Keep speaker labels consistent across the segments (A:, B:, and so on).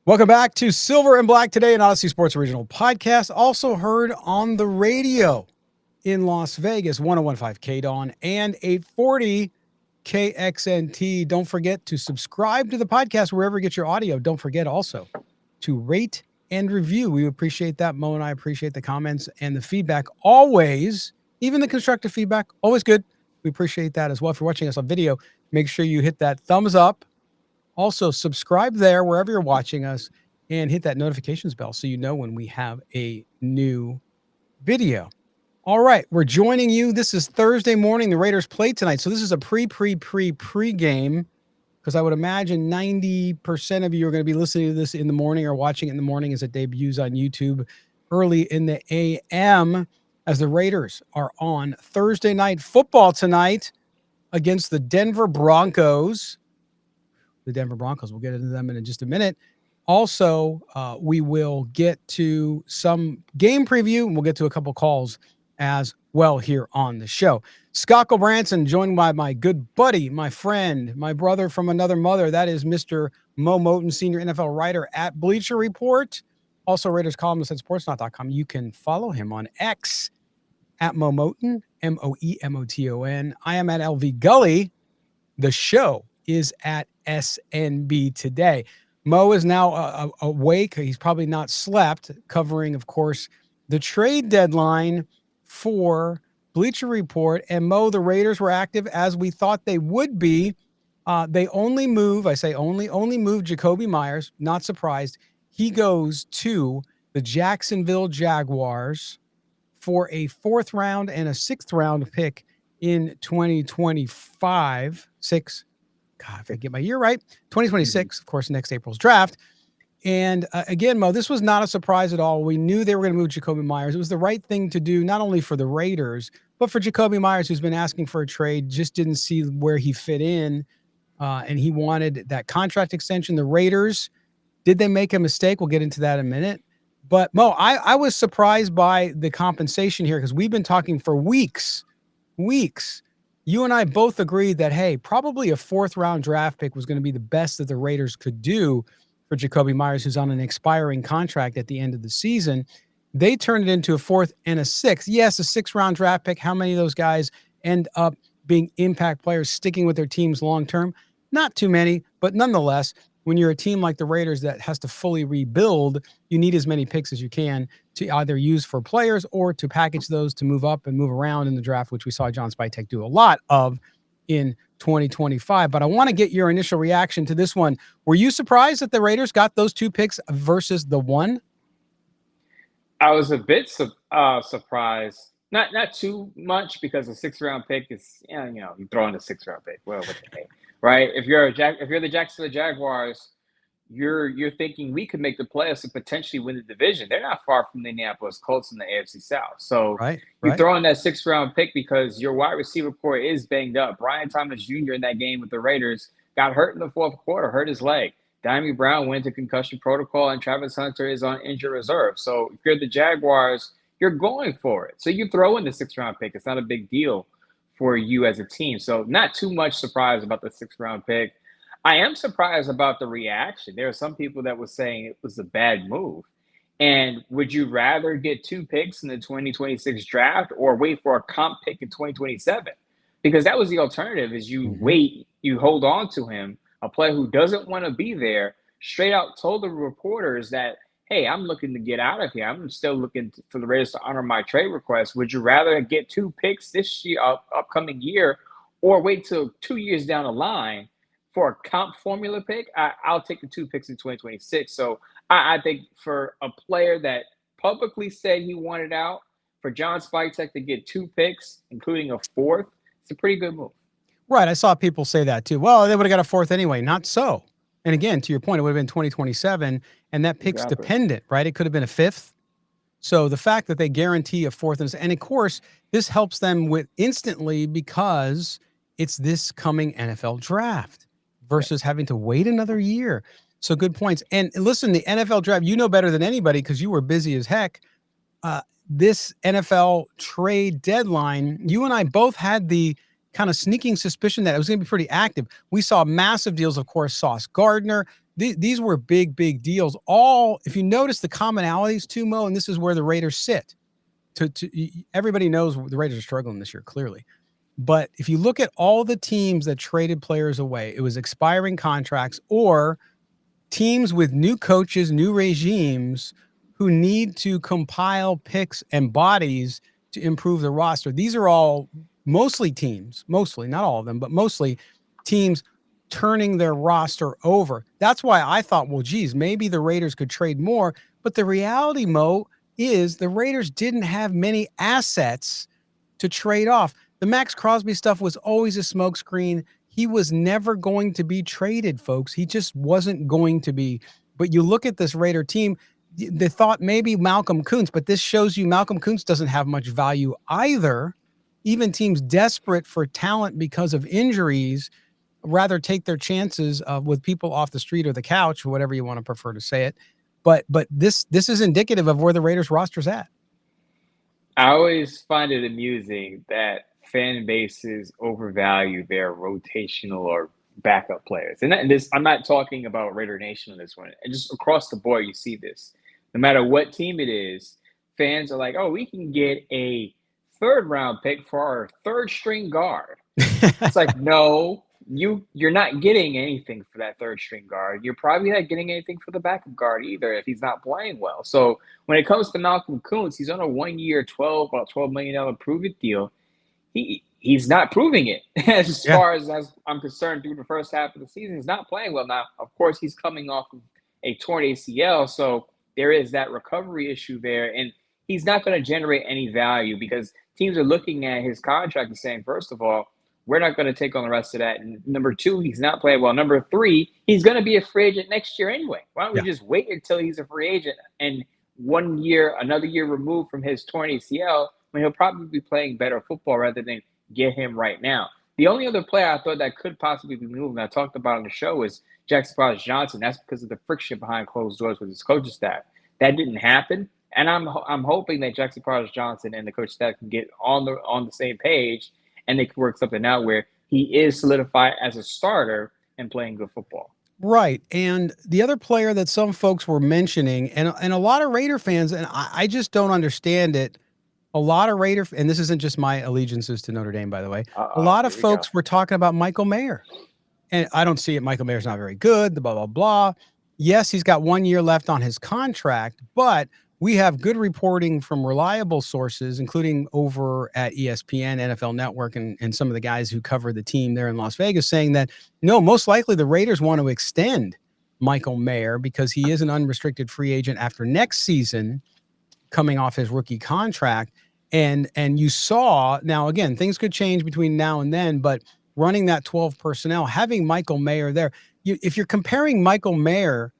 A: Welcome back to Silver and Black Today, an Odyssey Sports Original podcast, also heard on the radio in Las Vegas, 101.5 KDON and 840 KXNT. Don't forget to subscribe to the podcast wherever you get your audio. Don't forget also to rate and review. We appreciate that. Mo and I appreciate the comments and the feedback always, even the constructive feedback, always good. We appreciate that as well. If you're watching us on video, make sure you hit that thumbs up. Also, subscribe there wherever you're watching us and hit that notifications bell so you know when we have a new video. All right, we're joining you. This is Thursday morning. The Raiders play tonight. So this is a pre-game because I would imagine 90% of you are going to be listening to this in the morning or watching it in the morning as it debuts on YouTube early in the a.m. as the Raiders are on Thursday night football tonight against the Denver Broncos. The Denver Broncos. We'll get into them in just a minute. Also, we will get to some game preview, and we'll get to a couple calls as well here on the show. Scott Branson, joined by my good buddy, my friend, my brother from another mother. That is Mr. Mo Moton, senior NFL writer at Bleacher Report. Also, Raiders columnist at sportsnaut.com. You can follow him on X at Mo Moton, Moemoton. I am at LV Gully. The show is at SNB Today. Mo is now awake. He's probably not slept, covering, of course, the trade deadline for Bleacher Report. And Mo, the Raiders were active as we thought they would be. They only move, I say only move Jakobi Meyers. Not surprised. He goes to the Jacksonville Jaguars for a 4th round and a 6th round pick in 2025. God, if I get my year right, 2026, of course, next April's draft. And again, Mo, this was not a surprise at all. We knew they were going to move Jakobi Meyers. It was the right thing to do, not only for the Raiders, but for Jakobi Meyers, who's been asking for a trade, just didn't see where he fit in, and he wanted that contract extension. The Raiders, did they make a mistake? We'll get into that in a minute. But, Mo, I was surprised by the compensation here because we've been talking for weeks. You and I both agreed that, hey, probably a 4th round draft pick was going to be the best that the Raiders could do for Jakobi Meyers, who's on an expiring contract at the end of the season. They turned it into a 4th and a 6th. Yes, a 6th round draft pick. How many of those guys end up being impact players sticking with their teams long term? Not too many, but nonetheless, when you're a team like the Raiders that has to fully rebuild, you need as many picks as you can to either use for players or to package those to move up and move around in the draft, which we saw John Spytek do a lot of in 2025. But I want to get your initial reaction to this one. Were you surprised that the Raiders got those 2 picks versus the 1?
B: I was a bit surprised. Not too much because a 6th round pick is, you throw in a 6th round pick. Well, what the heck, right? If you're the Jacksonville Jaguars, you're thinking we could make the playoffs and potentially win the division. They're not far from the Indianapolis Colts in the AFC South. So you throw in that 6th round pick because your wide receiver core is banged up. Brian Thomas Jr. in that game with the Raiders got hurt in the 4th quarter, hurt his leg. Diami Brown went to concussion protocol, and Travis Hunter is on injured reserve. So if you're the Jaguars, you're going for it. So you throw in the 6th round pick. It's not a big deal for you as a team. So not too much surprise about the 6th round pick. I am surprised about the reaction. There are some people that were saying it was a bad move. And would you rather get 2 picks in the 2026 draft or wait for a comp pick in 2027? Because that was the alternative is you wait, you hold on to him, a player who doesn't want to be there, straight out told the reporters that, hey, I'm looking to get out of here. I'm still looking for the Raiders to honor my trade request. Would you rather get 2 picks this year, upcoming year, or wait till 2 years down the line for a comp formula pick? I'll take the 2 picks in 2026. So I think for a player that publicly said he wanted out, for John Spytek to get 2 picks, including a 4th, it's a pretty good move.
A: Right. I saw people say that too. Well, they would have got a 4th anyway. Not so. And again, to your point, it would have been 2027, and that pick's dependent, right? It could have been a 5th. So the fact that they guarantee a 4th, and of course, this helps them with instantly because it's this coming NFL draft versus having to wait another year. So good points. And listen, the NFL draft, you know better than anybody because you were busy as heck. This NFL trade deadline, you and I both had the kind of sneaking suspicion that it was going to be pretty active. We saw massive deals, of course, Sauce Gardner, these were big deals. All, if you notice the commonalities too, Mo, and this is where the Raiders sit. Everybody knows the Raiders are struggling this year, clearly. But if you look at all the teams that traded players away, it was expiring contracts or teams with new coaches, new regimes who need to compile picks and bodies to improve the roster. These are all mostly teams, not all of them, but mostly teams turning their roster over. That's why I thought, well, geez, maybe the Raiders could trade more. But the reality, Mo, is the Raiders didn't have many assets to trade off. The Max Crosby stuff was always a smokescreen. He was never going to be traded, folks. He just wasn't going to be. But you look at this Raider team, they thought maybe Malcolm Koonce, but this shows you Malcolm Koonce doesn't have much value either. Even teams desperate for talent because of injuries rather take their chances with people off the street or the couch, or whatever you want to prefer to say it. But this is indicative of where the Raiders roster's at.
B: I always find it amusing that fan bases overvalue their rotational or backup players. And I'm not talking about Raider Nation on this one. And just across the board, you see this. No matter what team it is, fans are like, oh, we can get a third-round pick for our third-string guard. It's like, no, you're not getting anything for that third-string guard. You're probably not getting anything for the backup guard either if he's not playing well. So when it comes to Malcolm Koonce, he's on a 1 year, about $12 million prove-it deal. He's not proving it as far as I'm concerned through the first half of the season. He's not playing well. Now, of course, he's coming off of a torn ACL, so there is that recovery issue there. And he's not going to generate any value because teams are looking at his contract and saying, first of all, we're not going to take on the rest of that. And number two, he's not playing well. Number three, he's going to be a free agent next year anyway. Why don't we just wait until he's a free agent and another year removed from his torn ACL when he'll probably be playing better football rather than get him right now. The only other player I thought that could possibly be moved, and I talked about on the show, is Jakobi Johnson. That's because of the friction behind closed doors with his coaching staff. That didn't happen, and I'm hoping that Jakobi Johnson and the coaching staff can get on the same page, and they can work something out where he is solidified as a starter and playing good football.
A: Right. And the other player that some folks were mentioning, and a lot of Raider fans, and I just don't understand it. A lot of Raider, and this isn't just my allegiances to Notre Dame, by the way. A lot of folks were talking about Michael Mayer. And I don't see it. Michael Mayer's not very good, the blah, blah, blah. Yes, he's got 1 year left on his contract, but we have good reporting from reliable sources, including over at ESPN, NFL Network, and some of the guys who cover the team there in Las Vegas, saying that, no, most likely the Raiders want to extend Michael Mayer because he is an unrestricted free agent after next season, coming off his rookie contract. And you saw, now again, things could change between now and then, but running that 12 personnel, having Michael Mayer there, if you're comparing Michael Mayer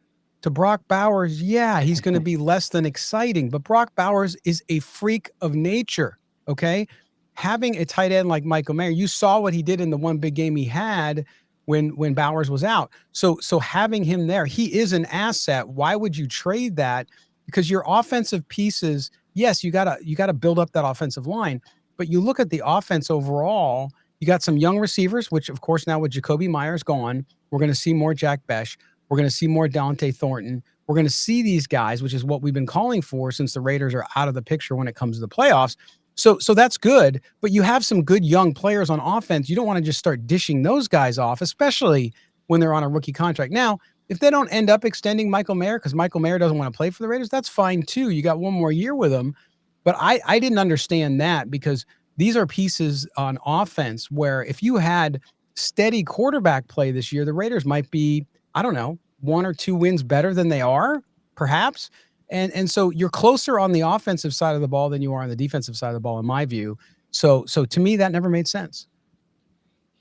A: to Brock Bowers, yeah, he's going to be less than exciting, but Brock Bowers is a freak of nature, okay? Having a tight end like Michael Mayer, you saw what he did in the one big game he had when Bowers was out. So having him there, he is an asset. Why would you trade that? Because your offensive pieces, yes, you gotta build up that offensive line, but you look at the offense overall, you got some young receivers, which of course now with Jakobi Meyers gone, we're going to see more Jack Besh. We're going to see more Dante Thornton. We're going to see these guys, which is what we've been calling for since the Raiders are out of the picture when it comes to the playoffs. So that's good, but you have some good young players on offense. You don't want to just start dishing those guys off, especially when they're on a rookie contract. Now, if they don't end up extending Michael Mayer because Michael Mayer doesn't want to play for the Raiders, that's fine too. You got one more year with him. But I didn't understand that because these are pieces on offense where if you had steady quarterback play this year, the Raiders might be, I don't know, 1 or 2 wins better than they are, perhaps. And so you're closer on the offensive side of the ball than you are on the defensive side of the ball, in my view. So to me, that never made sense.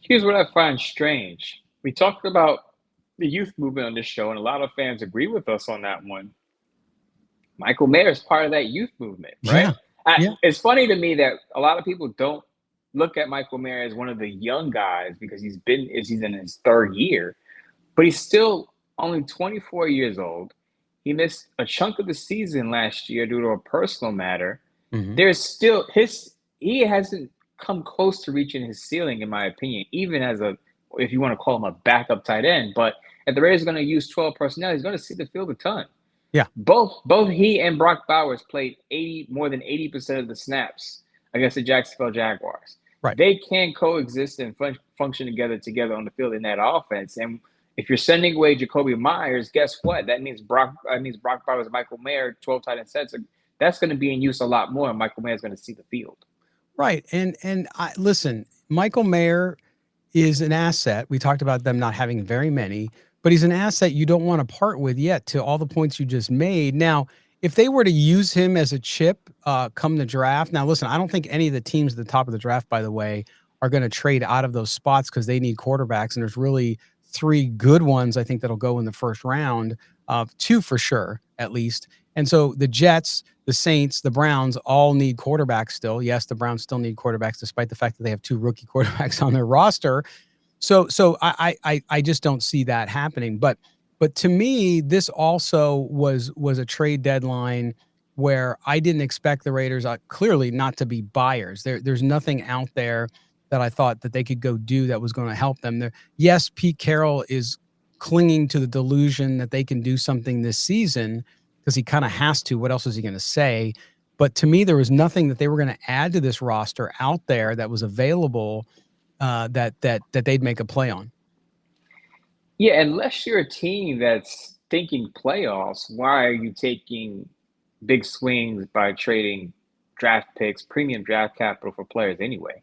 B: Here's what I find strange. We talked about the youth movement on this show, and a lot of fans agree with us on that one. Michael Mayer is part of that youth movement, right? Yeah. It's funny to me that a lot of people don't look at Michael Mayer as one of the young guys because he's in his third year, but he's still only 24 years old. He missed a chunk of the season last year due to a personal matter. Mm-hmm. There's still he hasn't come close to reaching his ceiling, in my opinion, even as if you want to call him a backup tight end. But If the Raiders are going to use 12 personnel, he's going to see the field a ton.
A: Yeah.
B: Both he and Brock Bowers played more than 80% of the snaps against the Jacksonville Jaguars.
A: Right.
B: They can coexist and function together on the field in that offense. And if you're sending away Jakobi Meyers, guess what? That means Brock Bowers, Michael Mayer, 12 tight end sets. That's going to be in use a lot more, and Michael Mayer is going to see the field.
A: Right. And listen, Michael Mayer is an asset. We talked about them not having very many, but he's an asset you don't want to part with yet, to all the points you just made. Now, if they were to use him as a chip come the draft, now listen, I don't think any of the teams at the top of the draft, by the way, are going to trade out of those spots because they need quarterbacks. And there's really 3 good ones, I think, that'll go in the first round, 2 for sure, at least. And so the Jets, the Saints, the Browns all need quarterbacks still. Yes, the Browns still need quarterbacks, despite the fact that they have 2 rookie quarterbacks on their roster. So I just don't see that happening. But to me, this also was a trade deadline where I didn't expect the Raiders clearly not to be buyers. There's nothing out there that I thought that they could go do that was going to help them. Yes, Pete Carroll is clinging to the delusion that they can do something this season because he kind of has to. What else is he going to say? But to me, there was nothing that they were going to add to this roster out there that was available that they'd make a play on.
B: Yeah, unless you're a team that's thinking playoffs, why are you taking big swings by trading draft picks, premium draft capital for players anyway?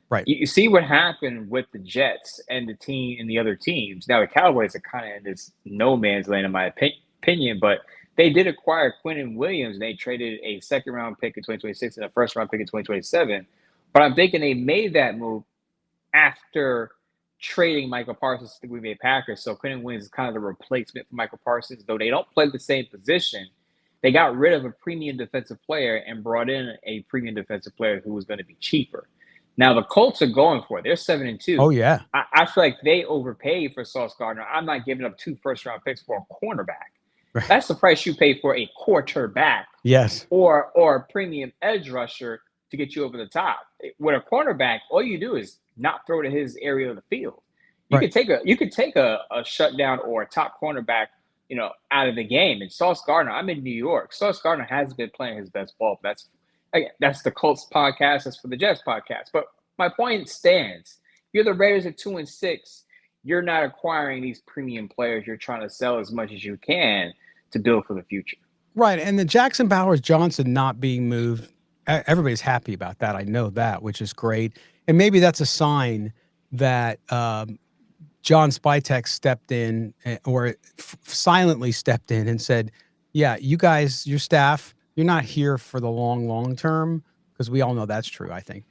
A: Right.
B: You see what happened with the Jets and the other teams. Now the Cowboys are kind of in this no man's land, in my opinion, but they did acquire Quinnen Williams, and they traded a second-round pick in 2026 and a first-round pick in 2027. But I'm thinking they made that move after trading Michael Parsons to the Green Bay Packers. So Quinnen Williams is kind of the replacement for Michael Parsons, though they don't play the same position. They got rid of a premium defensive player and brought in a premium defensive player who was going to be cheaper. Now the Colts are going for it. They're 7-2.
A: Oh yeah.
B: I feel like they overpaid for Sauce Gardner. I'm not giving up 2 first-round picks for a cornerback.
A: Right.
B: That's the price you pay for a quarterback.
A: Yes.
B: Or a premium edge rusher to get you over the top. With a cornerback, all you do is not throw to his area of the field. You could take a shutdown or a top cornerback, out of the game. And Sauce Gardner, I'm in New York. Sauce Gardner has been playing his best ball. That's the Colts podcast. That's for the Jets podcast. But my point stands. You're the Raiders at 2-6. You're not acquiring these premium players. You're trying to sell as much as you can to build for the future. Right.
A: And the Jackson Powers Johnson not being moved, everybody's happy about that. I know that, which is great. And maybe that's a sign that John Spytek stepped in or silently stepped in and said, yeah, you guys, your staff, you're not here for the long term, because we all know that's true, I think.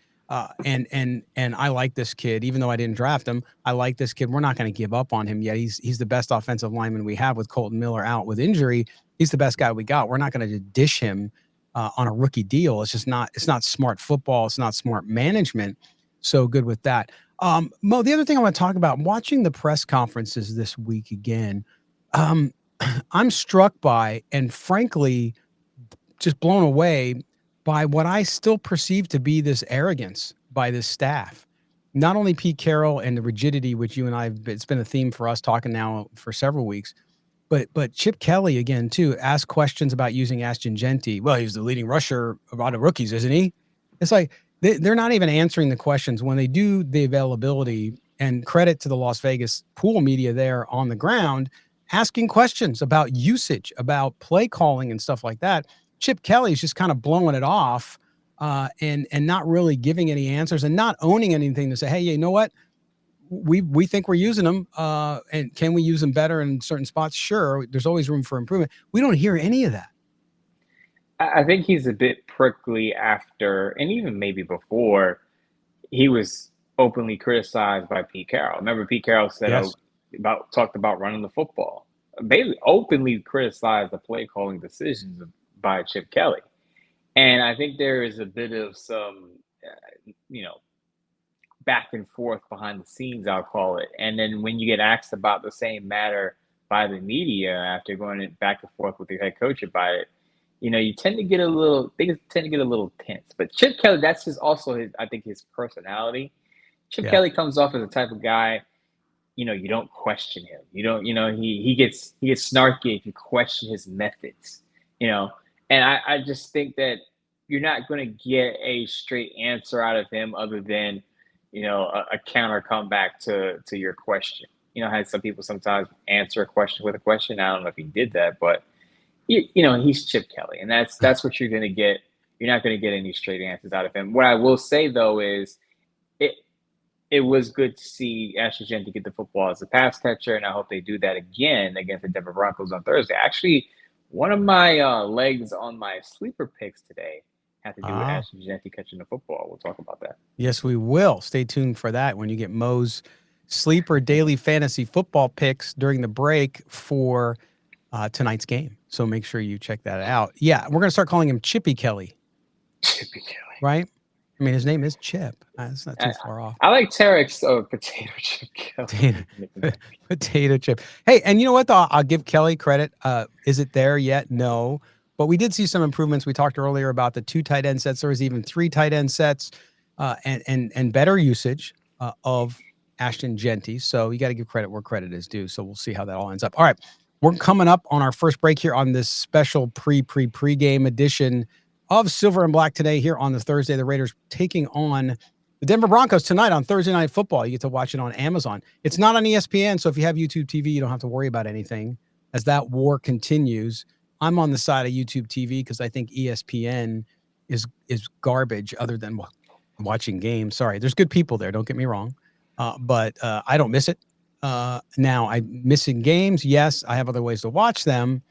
A: And I like this kid, even though I didn't draft him. I like this kid. We're not going to give up on him yet. He's the best offensive lineman we have with Colton Miller out with injury. He's the best guy we got. We're not going to dish him on a rookie deal. It's not smart football. It's not smart management. So good with that. Mo, the other thing I want to talk about, watching the press conferences this week again, I'm struck by, and frankly, just blown away by what I still perceive to be this arrogance by this staff. Not only Pete Carroll and the rigidity, which you and I, it's been a theme for us talking now for several weeks, but Chip Kelly again too asked questions about using Ashton Genty. Well, he's the leading rusher out of rookies, isn't he? It's like they're not even answering the questions when they do the availability. And credit to the Las Vegas pool media there on the ground, asking questions about usage, about play calling and stuff like that. Chip Kelly's just kind of blowing it off and not really giving any answers and not owning anything to say, hey, you know what? We think we're using them and can we use them better in certain spots? Sure. There's always room for improvement. We don't hear any of that.
B: I think he's a bit prickly after, and even maybe before, he was openly criticized by Pete Carroll. Remember, Pete Carroll said talked about running the football. Basically, openly criticized the play calling decisions by Chip Kelly, and I think there is a bit of some, back and forth behind the scenes, I'll call it. And then when you get asked about the same matter by the media after going back and forth with the head coach about it, you tend to get a little tense. But Chip Kelly, that's I think his personality. Chip Kelly comes off as the type of guy, you don't question him. You don't, he gets snarky if you question his methods, and I just think that you're not going to get a straight answer out of him other than, a counter comeback to your question. I had some people sometimes answer a question with a question. I don't know if he did that, but he's Chip Kelly, and that's what you're going to get. You're not going to get any straight answers out of him. What I will say though is it was good to see Ashton Jeanty get the football as a pass catcher, and I hope they do that again against the Denver Broncos on Thursday. Actually, one of my legs on my sleeper picks today had to do with Ashton Jeanty catching the football. We'll talk about that.
A: Yes, we will. Stay tuned for that when you get Mo's sleeper daily fantasy football picks during the break for tonight's game. So make sure you check that out. Yeah, we're going to start calling him Chippy Kelly.
B: Chippy Kelly.
A: Right? I mean, his name is Chip. It's not too far off.
B: I like Tarek's potato chip.
A: Potato chip. Hey, and you know what, though? I'll give Kelly credit. Is it there yet? No. But we did see some improvements. We talked earlier about the 2 tight end sets. There was even 3 tight end sets and better usage of Ashton Jeanty. So you got to give credit where credit is due. So we'll see how that all ends up. All right. We're coming up on our first break here on this special pre-game edition of Silver and Black today here on the Thursday. The Raiders taking on the Denver Broncos tonight on Thursday Night Football. You get to watch it on Amazon. It's not on ESPN, so if you have YouTube TV, you don't have to worry about anything as that war continues. I'm on the side of YouTube TV because I think ESPN is garbage other than watching games. Sorry, there's good people there, don't get me wrong, but I don't miss it. Now, I'm missing games. Yes, I have other ways to watch them,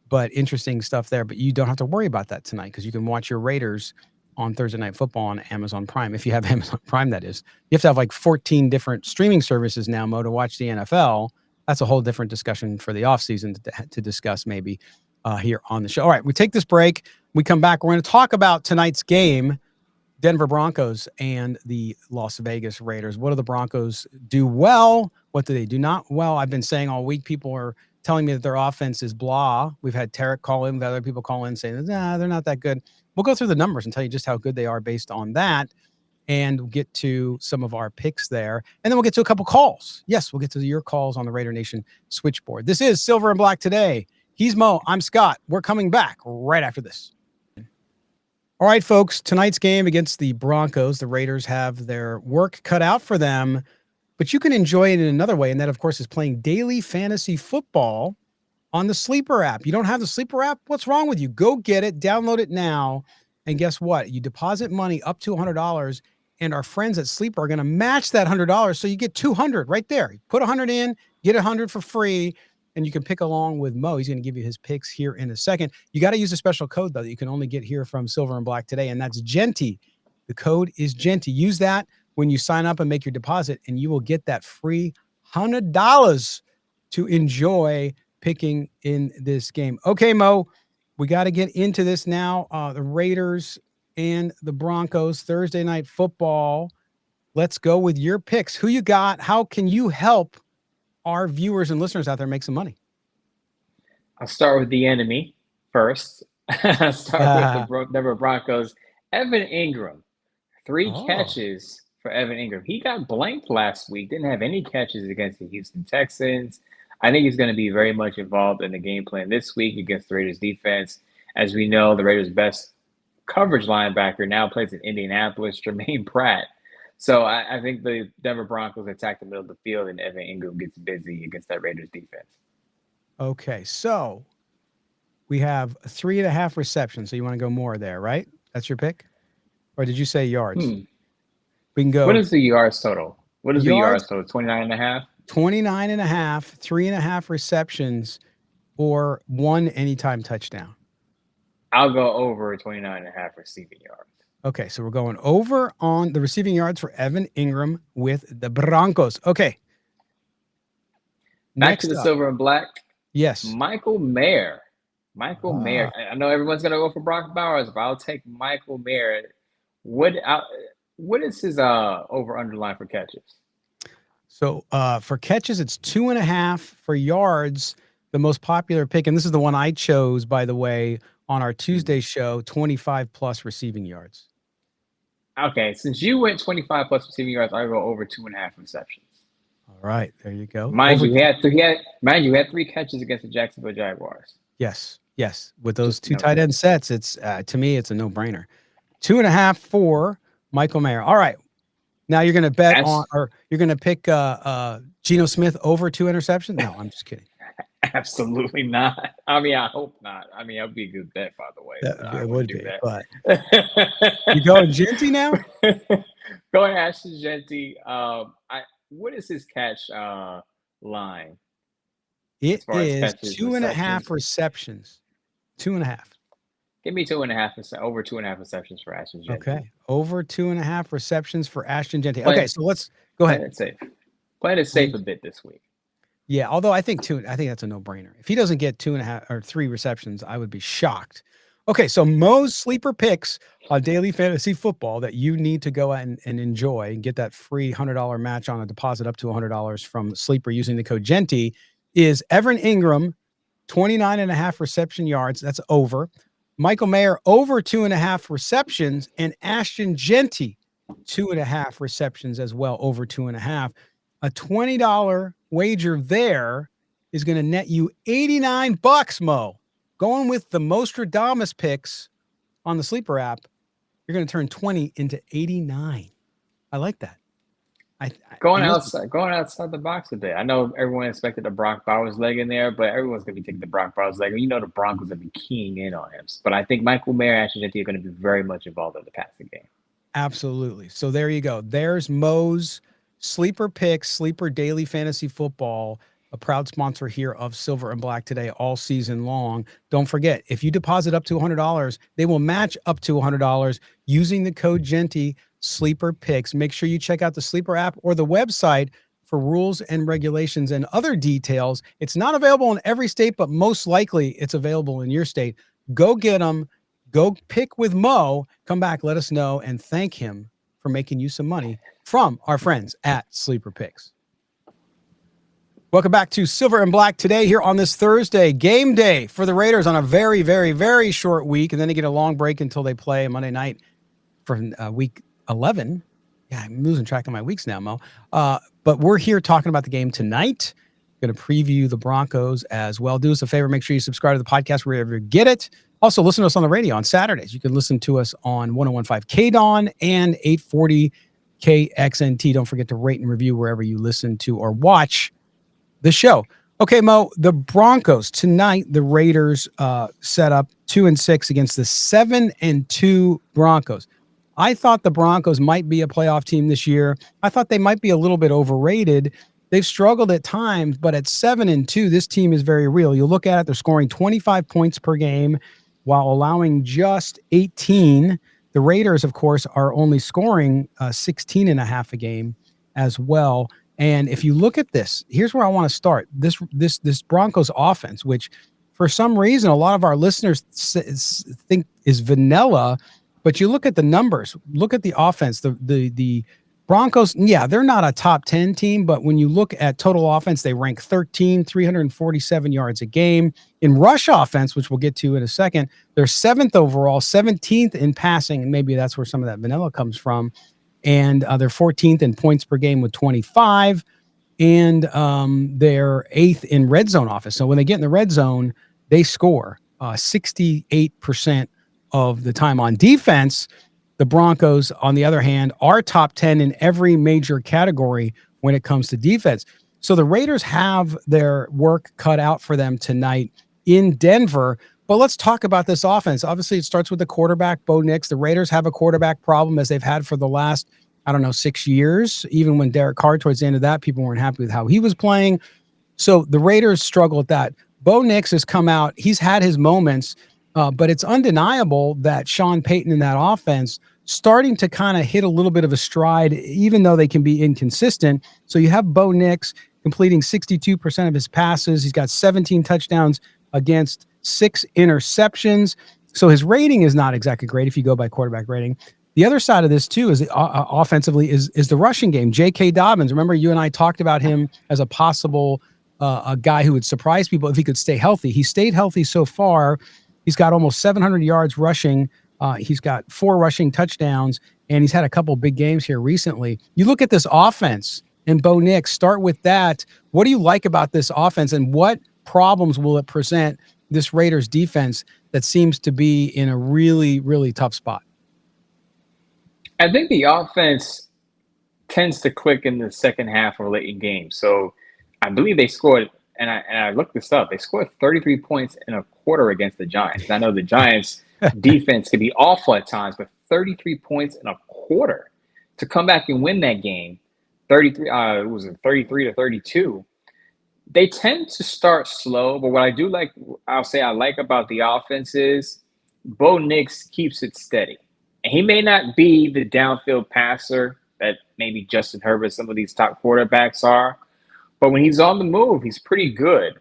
A: but interesting stuff there. But you don't have to worry about that tonight because you can watch your Raiders on Thursday Night Football on Amazon Prime. If you have Amazon Prime, that is. You have to have like 14 different streaming services now, Mo, to watch the NFL. That's a whole different discussion for the offseason to discuss maybe here on the show. All right, we take this break. We come back. We're going to talk about tonight's game, Denver Broncos and the Las Vegas Raiders. What do the Broncos do well? What do they do not well? I've been saying all week, people are telling me that their offense is blah. We've had Tarek call in, we've had other people call in saying, they're not that good. We'll go through the numbers and tell you just how good they are based on that and get to some of our picks there. And then we'll get to a couple calls. Yes, we'll get to your calls on the Raider Nation switchboard. This is Silver and Black today. He's Mo. I'm Scott. We're coming back right after this. All right, folks, tonight's game against the Broncos, the Raiders have their work cut out for them, but you can enjoy it in another way, and that, of course, is playing daily fantasy football on the Sleeper app. You don't have the Sleeper app? What's wrong with you? Go get it, download it now, and guess what? You deposit money up to $100, and our friends at Sleeper are going to match that $100, so you get $200 right there. You put $100 in, get $100 for free, and you can pick along with Mo. He's going to give you his picks here in a second. You got to use a special code, though, that you can only get here from Silver and Black today, and that's Genty. The code is Genty. Use that when you sign up and make your deposit, and you will get that free $100 to enjoy picking in this game. Okay, Mo, we got to get into this now. The Raiders and the Broncos, Thursday Night Football. Let's go with your picks. Who you got? How can you help our viewers and listeners out there make some money?
B: I'll start with the enemy first. I'll start with the Denver Broncos. Evan Ingram, 3 catches for Evan Ingram. He got blanked last week, didn't have any catches against the Houston Texans. I think he's going to be very much involved in the game plan this week against the Raiders defense. As we know, the Raiders' best coverage linebacker now plays in Indianapolis, Jermaine Pratt. So I think the Denver Broncos attack the middle of the field, and Evan Ingram gets busy against that Raiders defense.
A: Okay, so we have 3.5 receptions. So you want to go more there, right? That's your pick? Or did you say yards? We can go.
B: What is the yards total? What is the yards total? 29.5?
A: 29.5, 3.5 receptions, or 1 anytime touchdown.
B: I'll go over 29.5 receiving yards.
A: Okay, so we're going over on the receiving yards for Evan Ingram with the Broncos. Okay.
B: Back to the Silver and Black.
A: Yes.
B: Michael Mayer. Mayer. I know everyone's going to go for Brock Bowers, but I'll take Michael Mayer. What is his over-under line for catches? So
A: for catches, it's 2.5. For yards, the most popular pick, and this is the one I chose, by the way, on our Tuesday show, 25-plus receiving yards.
B: Okay, since you went 25-plus receiving yards, I'll go over 2.5 receptions.
A: All right, there you go.
B: Mind you, he had 3 catches against the Jacksonville Jaguars.
A: Yes, yes. With those
B: Just
A: two
B: note
A: tight
B: that.
A: end sets, it's to me, it's a no-brainer. 2.5 for Michael Mayer. All right. Now you're going to bet on, or you're going to pick Geno Smith over 2 interceptions? No, I'm just kidding.
B: Absolutely not. I mean, I hope not. I mean, that would be a good bet, by the way. But I
A: It
B: wouldn't
A: would
B: do
A: be, but
B: that.
A: you going Genty now?
B: Going Ashton Genty. What is his catch line
A: It
B: as far as
A: is
B: catches,
A: 2.5
B: receptions?
A: receptions. 2.5.
B: Give me 2.5, over 2.5 receptions for Ashton Genty.
A: Okay. Over 2.5 receptions for Ashton Genty.
B: Play-
A: Okay, so let's go ahead.
B: Play it safe a bit this week.
A: Yeah, although I think that's a no-brainer. If he doesn't get 2.5 or 3 receptions, I would be shocked. Okay, so Mo's sleeper picks on daily fantasy football that you need to go out and enjoy and get that free $100 match on a deposit up to $100 from Sleeper using the code GENTY is Evan Ingram, 29.5 reception yards. That's over. Michael Mayer, over 2.5 receptions, and Ashton Genty, 2.5 receptions as well, over 2.5. A $20 wager there is going to net you $89, Mo. Going with the Mostradamus picks on the Sleeper app, you're going to turn 20 into 89. I like that.
B: Going outside the box a bit. I know everyone expected the Brock Bowers leg in there, but everyone's going to be taking the Brock Bowers leg. You know the Broncos will be keying in on him. But I think Michael Mayer and Ashton Genty are going to be very much involved in the passing game.
A: Absolutely. So there you go. There's Mo's Sleeper Picks, Sleeper Daily Fantasy Football, a proud sponsor here of Silver and Black today all season long. Don't forget, if you deposit up to $100, they will match up to $100 using the code GENTY, Sleeper Picks. Make sure you check out the Sleeper app or the website for rules and regulations and other details. It's not available in every state, but most likely it's available in your state. Go get them. Go pick with Mo. Come back, let us know, and thank him for making you some money from our friends at Sleeper Picks. Welcome back to Silver and Black today here on this Thursday. Game day for the Raiders on a very, very, very short week, and then they get a long break until they play Monday night for week 11. Yeah, I'm losing track of my weeks now, Mo. But we're here talking about the game tonight. Going to preview the Broncos as well. Do us a favor, make sure you subscribe to the podcast wherever you get it. Also, listen to us on the radio on Saturdays. You can listen to us on 101.5 KDON and 840 KXNT. Don't forget to rate and review wherever you listen to or watch the show. Okay, Mo, the Broncos tonight, the Raiders set up 2-6 against the 7-2 Broncos. I thought the Broncos might be a playoff team this year. I thought they might be a little bit overrated. They've struggled at times, but at 7-2, this team is very real. You look at it, they're scoring 25 points per game while allowing just 18. The Raiders, of course, are only scoring 16.5 a game as well. And if you look at this, here's where I want to start. This Broncos offense, which for some reason a lot of our listeners think is vanilla, but you look at the numbers, look at the offense, the Broncos, yeah, they're not a top 10 team, but when you look at total offense, they rank 13, 347 yards a game. In rush offense, which we'll get to in a second, they're 7th overall, 17th in passing, and maybe that's where some of that vanilla comes from. And they're 14th in points per game with 25, and they're 8th in red zone offense. So when they get in the red zone, they score 68% of the time. On defense, the Broncos, on the other hand, are top 10 in every major category when it comes to defense. So the Raiders have their work cut out for them tonight in Denver. But let's talk about this offense. Obviously, it starts with the quarterback, Bo Nix. The Raiders have a quarterback problem as they've had for the last, 6 years. Even when Derek Carr, towards the end of that, people weren't happy with how he was playing. So the Raiders struggle with that. Bo Nix has come out. He's had his moments. But it's undeniable that Sean Payton in that offense starting to kind of hit a little bit of a stride, even though they can be inconsistent. So you have Bo Nix completing 62% of his passes. He's got 17 touchdowns against 6 interceptions. So his rating is not exactly great if you go by quarterback rating. The other side of this, too, is offensively is the rushing game. J.K. Dobbins, remember you and I talked about him as a possible a guy who would surprise people if he could stay healthy. He stayed healthy so far. He's got almost 700 yards rushing. He's got 4 rushing touchdowns, and he's had a couple big games here recently. You look at this offense, and Bo Nix. Start with that. What do you like about this offense, and what problems will it present this Raiders defense that seems to be in a really, really tough spot?
B: I think the offense tends to click in the second half or late in games. So I believe they scored, and I looked this up. They scored 33 points in a quarter against the Giants. I know the Giants' defense can be awful at times, but 33 points in a quarter to come back and win that game, 33. It was 33 to 32. They tend to start slow, but what I do like, I'll say I like about the offense is Bo Nix keeps it steady. And he may not be the downfield passer that maybe Justin Herbert, some of these top quarterbacks are, but when he's on the move, he's pretty good.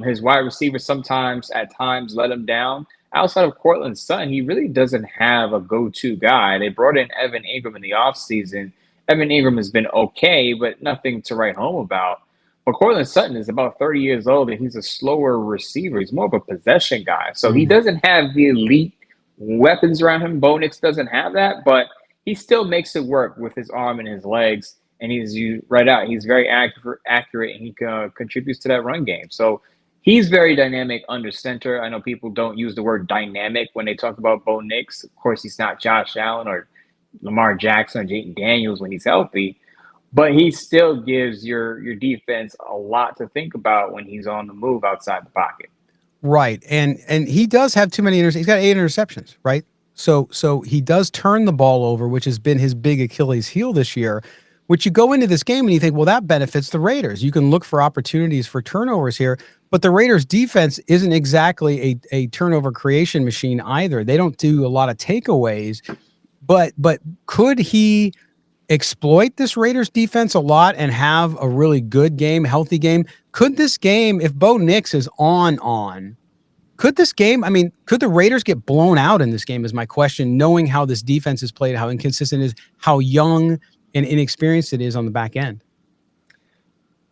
B: His wide receivers sometimes, at times, let him down. Outside of Cortland Sutton, he really doesn't have a go-to guy. They brought in Evan Ingram in the offseason. Evan Ingram has been okay, but nothing to write home about. But Cortland Sutton is about 30 years old, and he's a slower receiver. He's more of a possession guy. So he doesn't have the elite weapons around him. Bo Nix doesn't have that, but he still makes it work with his arm and his legs. And he's right out. He's very accurate, and he contributes to that run game. So he's very dynamic under center. I know people don't use the word dynamic when they talk about Bo Nix. Of course, he's not Josh Allen or Lamar Jackson or Jayden Daniels when he's healthy. But he still gives your defense a lot to think about when he's on the move outside the pocket.
A: Right. And he does have too many he's got 8 interceptions, right? So he does turn the ball over, which has been his big Achilles heel this year, which you go into this game and you think, well, that benefits the Raiders. You can look for opportunities for turnovers here, but the Raiders defense isn't exactly a turnover creation machine either. They don't do a lot of takeaways, but could he exploit this Raiders defense a lot and have a really good game, healthy game? Could this game, if Bo Nix is on, could the Raiders get blown out in this game is my question, knowing how this defense is played, how inconsistent it is, how young and inexperienced it is on the back end?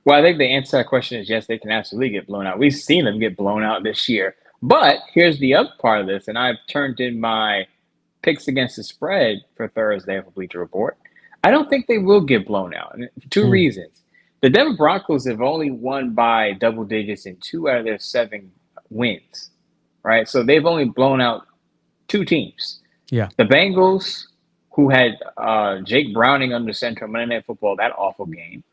B: Well, I think the answer to that question is yes, they can absolutely get blown out. We've seen them get blown out this year. But here's the other part of this, and I've turned in my picks against the spread for Thursday for Bleacher Report. I don't think they will get blown out, and for two reasons. The Denver Broncos have only won by double digits in 2 out of their 7 wins, right? So they've only blown out 2 teams.
A: Yeah.
B: The Bengals, who had Jake Browning under center on Monday Night Football, that awful game.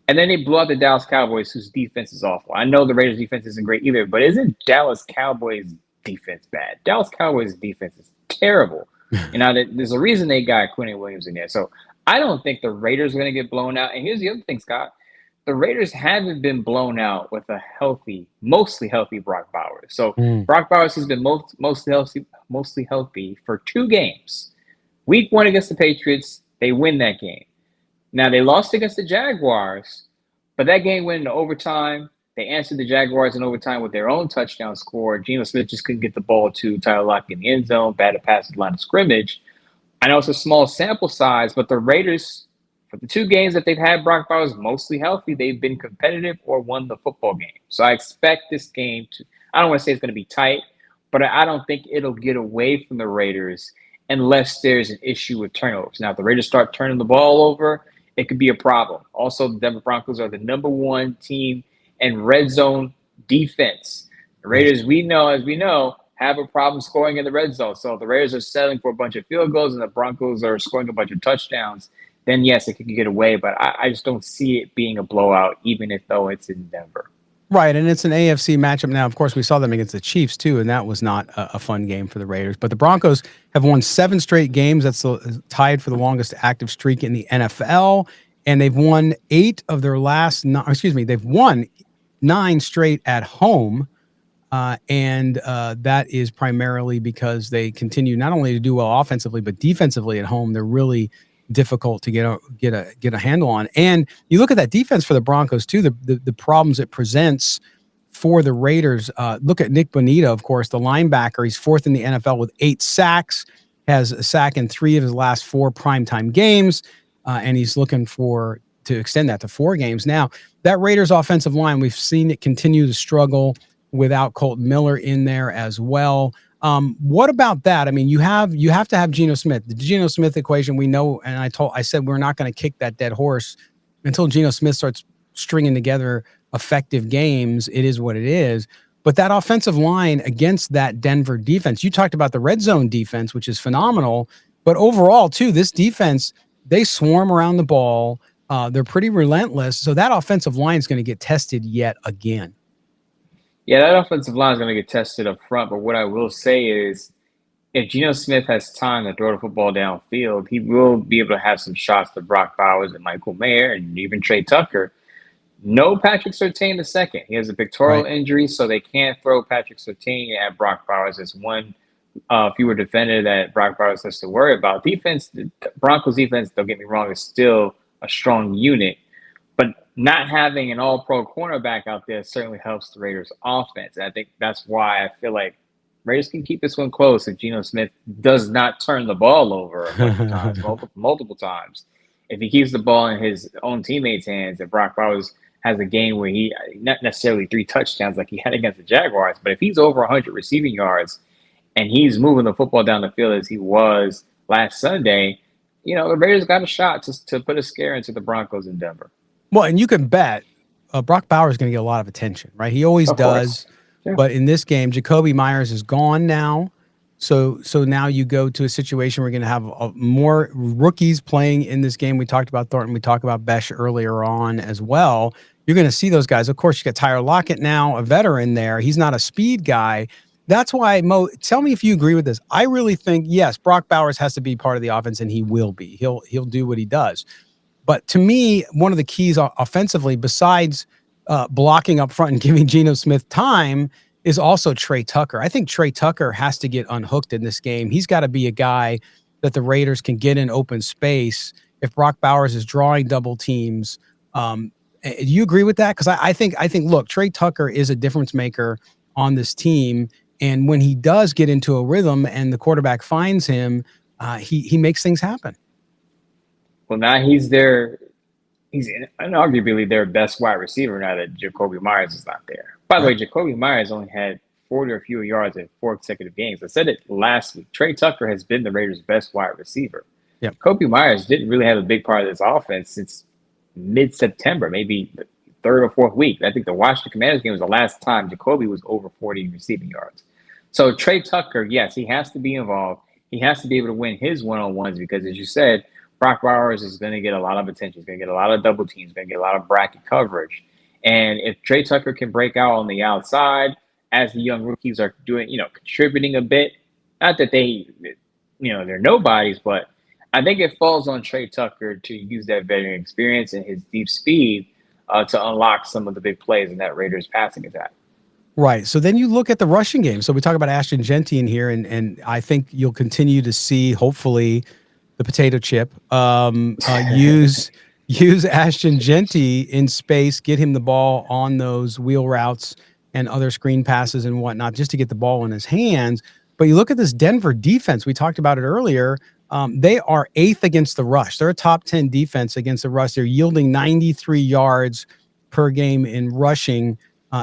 B: And then they blew out the Dallas Cowboys, whose defense is awful. I know the Raiders' defense isn't great either, but isn't Dallas Cowboys' defense bad? Dallas Cowboys' defense is terrible. There's a reason they got Quinn Williams in there. So I don't think the Raiders are going to get blown out. And here's the other thing, Scott. The Raiders haven't been blown out with a mostly healthy Brock Bowers. So Brock Bowers has been mostly healthy for 2 games. Week 1 against the Patriots, they win that game. Now, they lost against the Jaguars, but that game went into overtime. They answered the Jaguars in overtime with their own touchdown score. Geno Smith just couldn't get the ball to Tyler Lockett in the end zone, bad to pass the line of scrimmage. I know it's a small sample size, but the Raiders, for the 2 games that they've had Brock Bowers mostly healthy, they've been competitive or won the football game. So I expect this game to, I don't want to say it's going to be tight, but I don't think it'll get away from the Raiders unless there's an issue with turnovers. Now, if the Raiders start turning the ball over, it could be a problem. Also, the Denver Broncos are the #1 team in red zone defense. The Raiders, as we know, have a problem scoring in the red zone. So if the Raiders are settling for a bunch of field goals and the Broncos are scoring a bunch of touchdowns, then yes, it could get away. But I just don't see it being a blowout, even though it's in Denver.
A: Right, and it's an AFC matchup now. Of course, we saw them against the Chiefs too, and that was not a fun game for the Raiders. But the Broncos have won 7 straight games. That's tied for the longest active streak in the NFL, and they've won 8 of their last 9. They've won 9 straight at home, and that is primarily because they continue not only to do well offensively but defensively at home. They're really difficult to get a handle on. And you look at that defense for the Broncos too, the problems it presents for the Raiders. Look at Nick Bonita, of course, the linebacker. He's 4th in the NFL with 8 sacks, has a sack in 3 of his last 4 primetime games, and he's looking to extend that to 4 games. Now, that Raiders offensive line, we've seen it continue to struggle without Colton Miller in there as well. What about that? I mean, you have to have Geno Smith. The Geno Smith equation, we know, and I said we're not going to kick that dead horse until Geno Smith starts stringing together effective games, it is what it is. But that offensive line against that Denver defense, you talked about the red zone defense, which is phenomenal. But overall, too, this defense, they swarm around the ball. They're pretty relentless. So that offensive line is going to get tested yet again.
B: Yeah, that offensive line is going to get tested up front. But what I will say is, if Geno Smith has time to throw the football downfield, he will be able to have some shots to Brock Bowers and Michael Mayer and even Trey Tucker. No Patrick Surtain II. He has a pectoral injury, so they can't throw Patrick Surtain at Brock Bowers. As one fewer defender that Brock Bowers has to worry about. Defense, the Broncos defense, don't get me wrong, is still a strong unit. But not having an all-pro cornerback out there certainly helps the Raiders' offense. And I think that's why I feel like Raiders can keep this one close if Geno Smith does not turn the ball over a bunch of times, multiple times. If he keeps the ball in his own teammates' hands, and Brock Bowers has a game where he, not necessarily 3 touchdowns like he had against the Jaguars, but if he's over 100 receiving yards and he's moving the football down the field as he was last Sunday, the Raiders got a shot to put a scare into the Broncos in Denver.
A: Well, and you can bet Brock Bowers is going to get a lot of attention, right? He always does. Yeah. But in this game, Jakobi Meyers is gone now. So now you go to a situation where you're going to have more rookies playing in this game. We talked about Thornton. We talked about Besh earlier on as well. You're going to see those guys. Of course, you got Tyler Lockett now, a veteran there. He's not a speed guy. That's why, Mo, tell me if you agree with this. I really think, yes, Brock Bowers has to be part of the offense, and he will be. He'll do what he does. But to me, one of the keys offensively, besides blocking up front and giving Geno Smith time, is also Trey Tucker. I think Trey Tucker has to get unhooked in this game. He's got to be a guy that the Raiders can get in open space if Brock Bowers is drawing double teams. Do you agree with that? Because I think, look, Trey Tucker is a difference maker on this team. And when he does get into a rhythm and the quarterback finds him, he makes things happen.
B: Well, now he's inarguably their best wide receiver now that Jakobi Meyers is not there. By the way, Jakobi Meyers only had 40 or fewer yards in 4 consecutive games. I said it last week. Trey Tucker has been the Raiders' best wide receiver.
A: Yep.
B: Jakobi Meyers didn't really have a big part of this offense since mid-September, maybe the 3rd or 4th week. I think the Washington Commanders game was the last time Jakobi was over 40 receiving yards. So Trey Tucker, yes, he has to be involved. He has to be able to win his one-on-ones because, as you said, Brock Bowers is going to get a lot of attention. He's going to get a lot of double teams. He's going to get a lot of bracket coverage. And if Trey Tucker can break out on the outside, as the young rookies are doing, contributing a bit, not that they're nobodies, but I think it falls on Trey Tucker to use that veteran experience and his deep speed to unlock some of the big plays in that Raiders passing attack.
A: Right. So then you look at the rushing game. So we talk about Ashton Jeanty in here, and I think you'll continue to see, hopefully, the potato chip, use Ashton Jeanty in space, get him the ball on those wheel routes and other screen passes and whatnot, just to get the ball in his hands. But you look at this Denver defense, we talked about it earlier. They are 8th against the rush. They're a top 10 defense against the rush. They're yielding 93 yards per game in rushing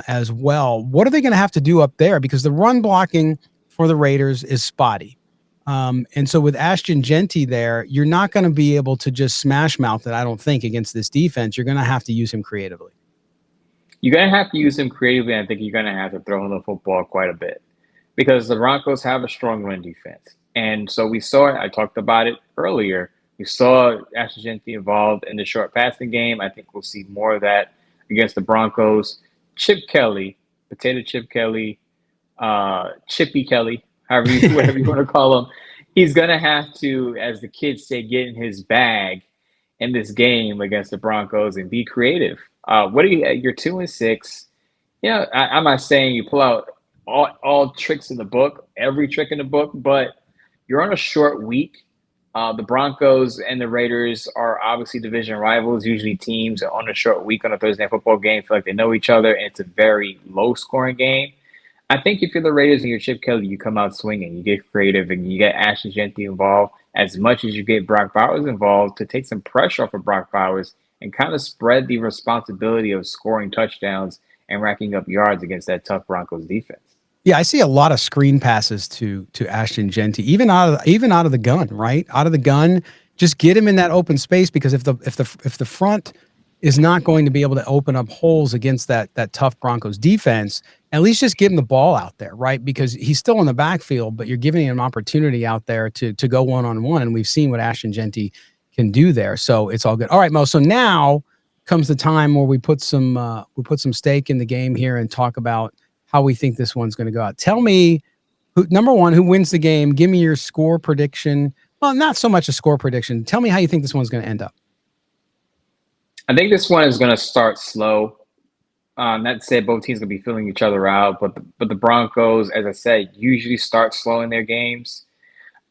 A: as well. What are they going to have to do up there? Because the run blocking for the Raiders is spotty. And so with Ashton Jeanty there, you're not going to be able to just smash mouth it, I don't think, against this defense. You're going to have to use him creatively.
B: You're going to have to use him creatively. And I think you're going to have to throw him the football quite a bit because the Broncos have a strong run defense. And so we saw it. I talked about it earlier. We saw Ashton Jeanty involved in the short passing game. I think we'll see more of that against the Broncos. Chip Kelly, Potato Chip Kelly, Chippy Kelly, whatever you want to call him, he's going to have to, as the kids say, get in his bag in this game against the Broncos and be creative. You're 2-6. I'm not saying you pull out all tricks in the book, every trick in the book, but you're on a short week. The Broncos and the Raiders are obviously division rivals. Usually teams are on a short week on a Thursday night football game feel like they know each other, and it's a very low-scoring game. I think if you're the Raiders and you're Chip Kelly, you come out swinging, you get creative, and you get Ashton Jeanty involved as much as you get Brock Bowers involved to take some pressure off of Brock Bowers and kind of spread the responsibility of scoring touchdowns and racking up yards against that tough Broncos defense. Yeah,
A: I see a lot of screen passes to Ashton Jeanty, even out of the gun, right? Out of the gun, just get him in that open space because if the front is not going to be able to open up holes against that tough Broncos defense. At least just give him the ball out there, right? Because he's still in the backfield, but you're giving him an opportunity out there to go one-on-one, and we've seen what Ashton Genty can do there. So it's all good. All right, Mo. So now comes the time where we put some stake in the game here and talk about how we think this one's going to go out. Tell me, number one, who wins the game? Give me your score prediction. Well, not so much a score prediction. Tell me how you think this one's going to end up.
B: I think this one is going to start slow. Not to say both teams going to be filling each other out, but the Broncos, as I said, usually start slow in their games.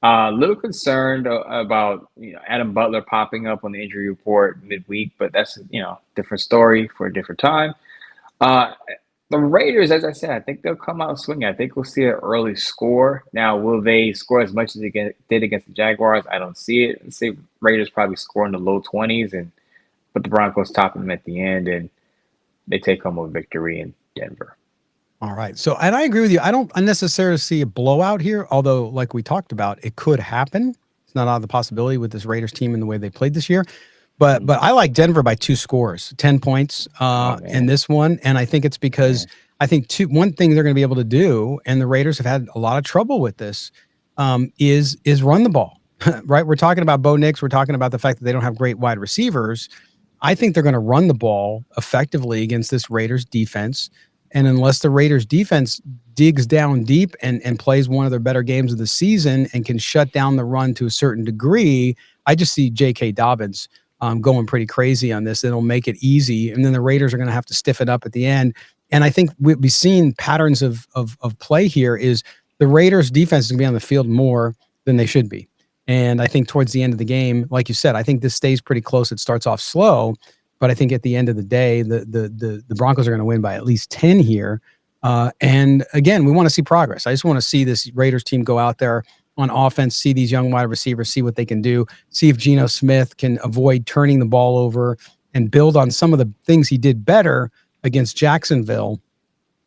B: A little concerned about Adam Butler popping up on the injury report midweek, but that's different story for a different time. The Raiders, as I said, I think they'll come out swinging. I think we'll see an early score. Now, will they score as much as they did against the Jaguars? I don't see it. I'd say Raiders probably score in the low 20s, but the Broncos top them at the end, and they take home a victory in Denver.
A: All right. So, and I agree with you. I don't necessarily see a blowout here, although, like we talked about, it could happen. It's not out of the possibility with this Raiders team and the way they played this year. But I like Denver by 2 scores, 10 points in this one. And I think it's because I think one thing they're going to be able to do, and the Raiders have had a lot of trouble with this, is run the ball, right? We're talking about Bo Nix. We're talking about the fact that they don't have great wide receivers. I think they're going to run the ball effectively against this Raiders defense. And unless the Raiders defense digs down deep and plays one of their better games of the season and can shut down the run to a certain degree, I just see J.K. Dobbins going pretty crazy on this. It'll make it easy. And then the Raiders are going to have to stiffen up at the end. And I think we've seen patterns of play here is the Raiders defense is going to be on the field more than they should be. And I think towards the end of the game, like you said, I think this stays pretty close. It starts off slow, but I think at the end of the day, the Broncos are going to win by at least 10 here. And again, we want to see progress. I just want to see this Raiders team go out there on offense, see these young wide receivers, see what they can do, see if Geno Smith can avoid turning the ball over and build on some of the things he did better against Jacksonville.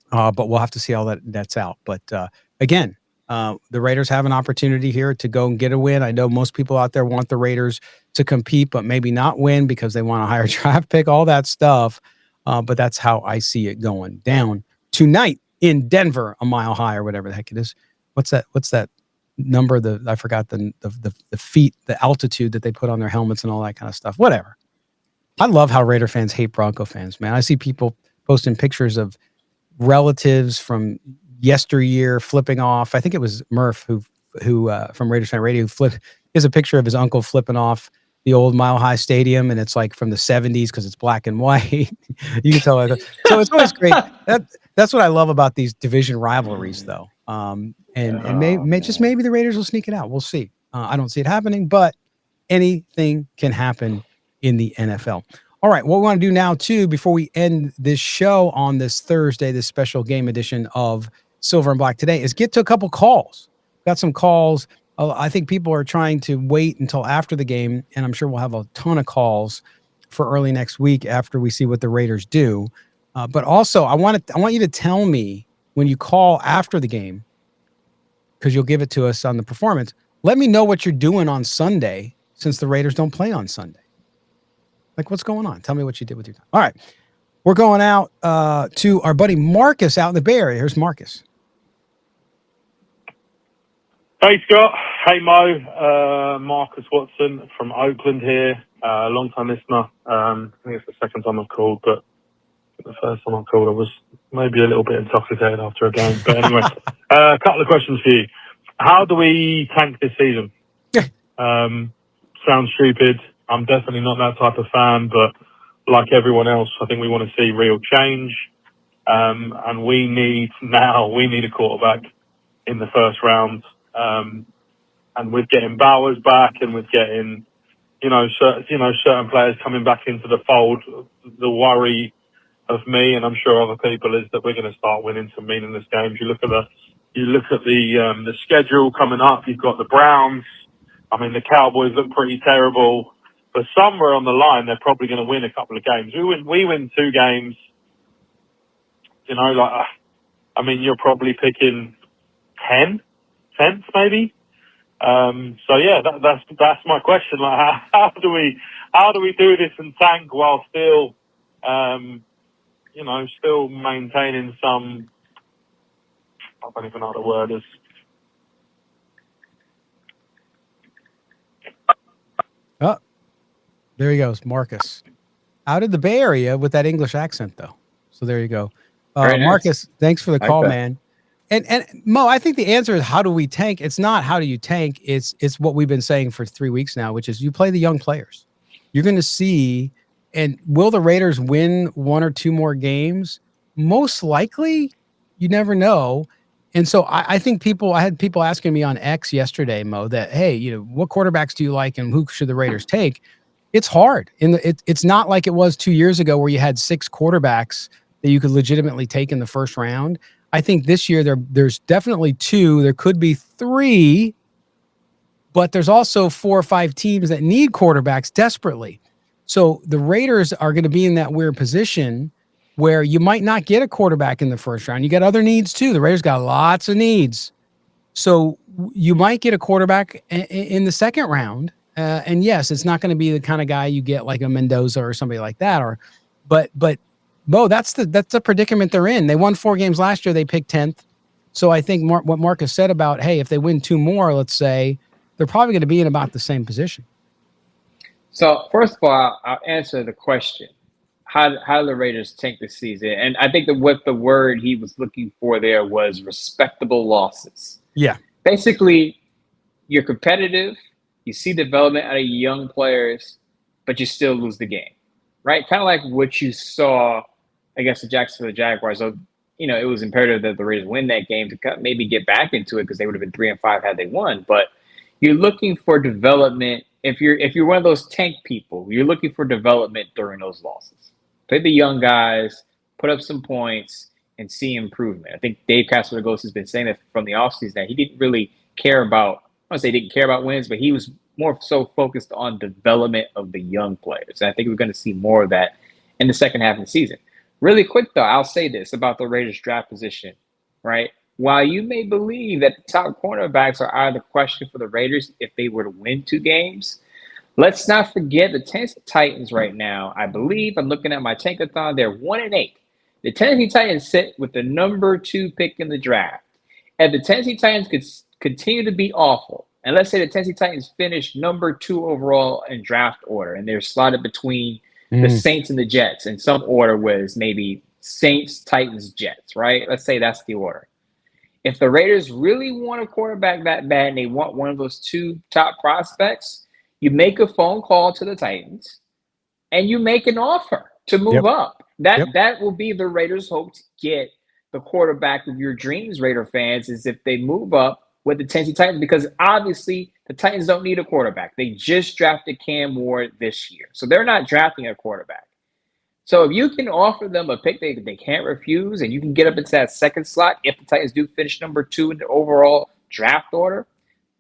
A: But we'll have to see how that nets out. But again, the Raiders have an opportunity here to go and get a win. I know most people out there want the Raiders to compete, but maybe not win because they want a higher draft pick, all that stuff. But that's how I see it going down tonight in Denver, a mile high or whatever the heck it is. What's that number? I forgot the feet, the altitude that they put on their helmets and all that kind of stuff. Whatever. I love how Raider fans hate Bronco fans, man. I see people posting pictures of relatives from yesteryear flipping off. I think it was Murph who from Raiders Fan Radio who has a picture of his uncle flipping off the old Mile High Stadium, and it's like from the 70s because it's black and white. You can tell. So it's always great. That's what I love about these division rivalries, though. Maybe the Raiders will sneak it out. We'll see. I don't see it happening, but anything can happen in the NFL. All right, what we want to do now, too, before we end this show on this Thursday, this special game edition of Silver and Black Today, is get to a couple calls. Got some calls. I think people are trying to wait until after the game, and I'm sure we'll have a ton of calls for early next week after we see what the Raiders do. But also, I want you to tell me when you call after the game, because you'll give it to us on the performance. Let me know what you're doing on Sunday since the Raiders don't play on Sunday. Like, what's going on? Tell me what you did with your time. All right. We're going out to our buddy Marcus out in the Bay Area. Here's Marcus.
C: Hey, Scott. Hey, Mo. Marcus Watson from Oakland here. Long-time listener. I think it's the second time I've called, but the first time I called, I was maybe a little bit intoxicated after a game. But anyway, a couple of questions for you. How do we tank this season? Sounds stupid. I'm definitely not that type of fan, but like everyone else, I think we want to see real change. And we need a quarterback in the first round. And with getting Bowers back and with getting, certain players coming back into the fold, the worry of me, and I'm sure other people, is that we're going to start winning some meaningless games. You look at the schedule coming up. You've got the Browns. I mean, the Cowboys look pretty terrible. But somewhere on the line, they're probably going to win a couple of games. We win 2 games. You're probably picking 10th maybe. So yeah, that's my question. Like, how do we do this and tank while still, still maintaining some? I don't even know what the word is.
A: Oh, there he goes, Marcus. Out of the Bay Area with that English accent, though. So there you go.
B: Very nice.
A: Marcus, thanks for the call,
B: that.
A: man. And Mo, I think the answer is how do we tank? It's not how do you tank. It's what we've been saying for 3 weeks now, which is you play the young players. You're going to see, and will the Raiders win 1 or 2 more games? Most likely, you never know. And so I think I had people asking me on X yesterday, Mo, that, hey, what quarterbacks do you like and who should the Raiders take? It's hard. It's not like it was 2 years ago where you had 6 quarterbacks that you could legitimately take in the first round. I think this year there's definitely 2. There could be 3, but there's also 4 or 5 teams that need quarterbacks desperately. So the Raiders are going to be in that weird position where you might not get a quarterback in the first round. You got other needs too. The Raiders got lots of needs. So you might get a quarterback in the second round. And yes, it's not going to be the kind of guy you get like a Mendoza or somebody like that. But Bo, that's the predicament they're in. They won 4 games last year. They picked 10th. So I think what Marcus said about, hey, if they win 2 more, let's say, they're probably going to be in about the same position.
B: So first of all, I'll answer the question. How do the Raiders tank this season? And I think that what the word he was looking for there was respectable losses.
A: Yeah.
B: Basically, you're competitive. You see development out of young players, but you still lose the game, right? Kind of like what you saw against the Jacksonville Jaguars. So, it was imperative that the Raiders win that game to maybe get back into it because they would have been 3-5 had they won. But you're looking for development. If you're one of those tank people, you're looking for development during those losses. Play the young guys, put up some points, and see improvement. I think Dave Castronegosa has been saying that from the offseason that he didn't really care about, I don't say he didn't care about wins, but he was more so focused on development of the young players. And I think we're going to see more of that in the second half of the season. Really quick, though, I'll say this about the Raiders draft position, right? While you may believe that the top cornerbacks are out of the question for the Raiders if they were to win 2 games, let's not forget the Tennessee Titans right now. I believe, I'm looking at my Tankathon, they're 1-8. The Tennessee Titans sit with the number 2 pick in the draft. If the Tennessee Titans could continue to be awful, and let's say the Tennessee Titans finish number 2 overall in draft order, and they're slotted between the Saints and the Jets, and some order was maybe Saints, Titans, Jets, right? Let's say that's the order. If the Raiders really want a quarterback that bad and they want one of those 2 top prospects, you make a phone call to the Titans and you make an offer to move up. That will be the Raiders' hope to get the quarterback of your dreams, Raider fans, is if they move up with the Tennessee Titans, because obviously the Titans don't need a quarterback. They just drafted Cam Ward this year. So they're not drafting a quarterback. So if you can offer them a pick they can't refuse, and you can get up into that second slot if the Titans do finish number 2 in the overall draft order,